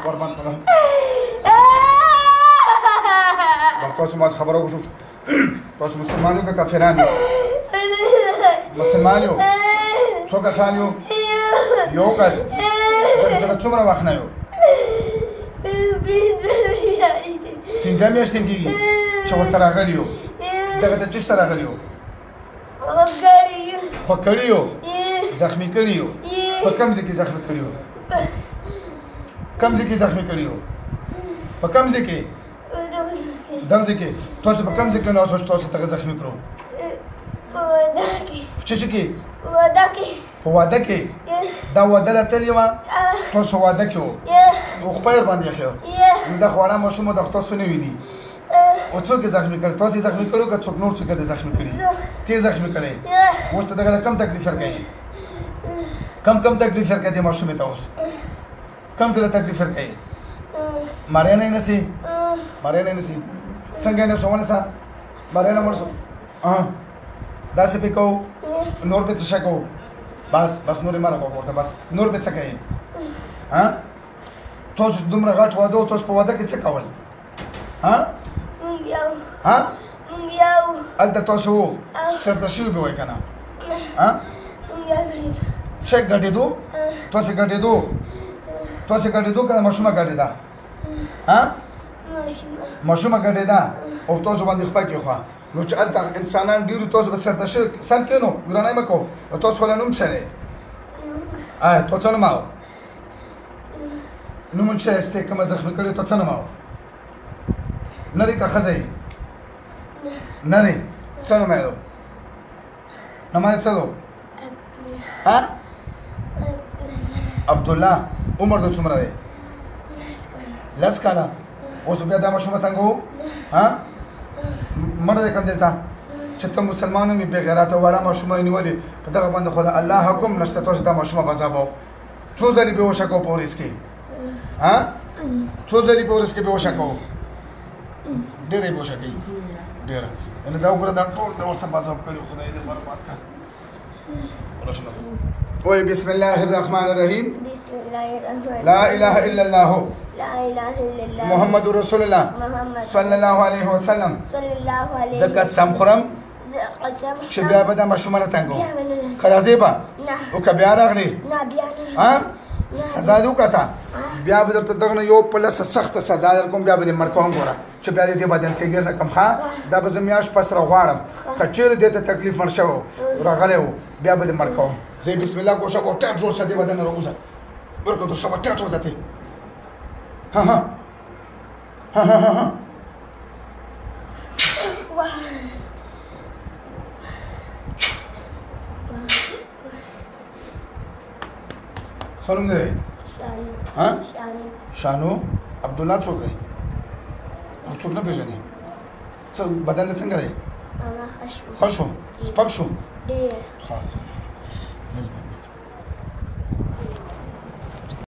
قربان طلع تاسو ما خبره وشو تاسو مسلمانیو که کافرانیو مسلمانیو څو کسان یو یو کس سره څومره وخت نه یو پنځه میاشتې کېږي چې ورته راغلی یو دغه ته چېرته راغلی یو خو کړي یو زخمي کړي یو په کوم ځای کې زخمي کړي یو کوم ځای کې زخمي کړي یو په کوم ځای کې دغه ځای کې تاسو په کوم ځای کې نو تاسو ته زخمي کړو په څه کې په واده کې دا واده لا تللی وه تاسو واده کې وو نو خپل باندې خو دا خوړه ماشوم د تاسو نه ویني او څوک زخمي کړ تاسو زخمي کړو که څوک نور څوک زخمي کړي ته زخمي کړي اوس ته دغه کم تکلیف ورکړي کم تکلیف ورکړي ماشوم ته اوس کم زله تکلیف ورکړي ماریا نه نسی څنګه نه سوونه سا ماریا نه مرسو دا څه پکاو نور به څه شکو بس نور یې مارا کوته بس نور به څه کوي تاسو دومره غټ واده او تاسو په واده کې څه کول الته تاسو شرط شوي به وای کنه چک غټېدو تاسو غټېدو کنه ماشومه غټېدا ماشومه غټېدا او تاسو باندې خپل کې خو نو چې الته انسانان ډیرو تاسو به سرته شي سم کینو ګرانای مکو تاسو ولا نوم څه دی تاسو نه ماو نو مونږ چې کوم زخم کړی تاسو نه ماو نری کا خزای نری څه نه ماو نه ما څه دو عبد الله عمر د څومره دی لاس کاله اوس بیا دا مشومه څنګه وو مړ دې کندل تا چې ته مسلمانانو می بغیرته وړه مشومه نیولې په دغه باندې خو الله حکم نشته تاسو دا مشومه بزابو څو ځلې به وشکو پولیس کې څو ځلې پولیس کې به وشکو ډېرې به وشکې ډېر ان دا وګوره دا ټول د ورسره بازار کړي خدای دې برکت کړي وای بسم الله الرحمن الرحیم لا اله الا الله محمد رسول الله صلی الله علیه وسلم زکات سم خورم چې بیا به د مشومه تنګو خلاصې به او که بیا راغلی سزا دې وکړه بیا به درته دغه یو پلس سخته سزا درکوم بیا به دې مړ کوم ګوره چې بیا دې بدن کې ګیر نه کم ښه دا به زه میاشت پس راغواړم که چېرې دې ته تکلیف مړ شوی راغلی و بیا به دې مړ کوم زه بسم الله کوشم او ټاټ جوړ شه دې بدن راوځه برکو تو شبه ټاټ وځه سلام دی شانو عبدالله څوک دی څوک نه پېژنې څه بدن دې څنګه دی ښه شو سپک شو ډېر خاص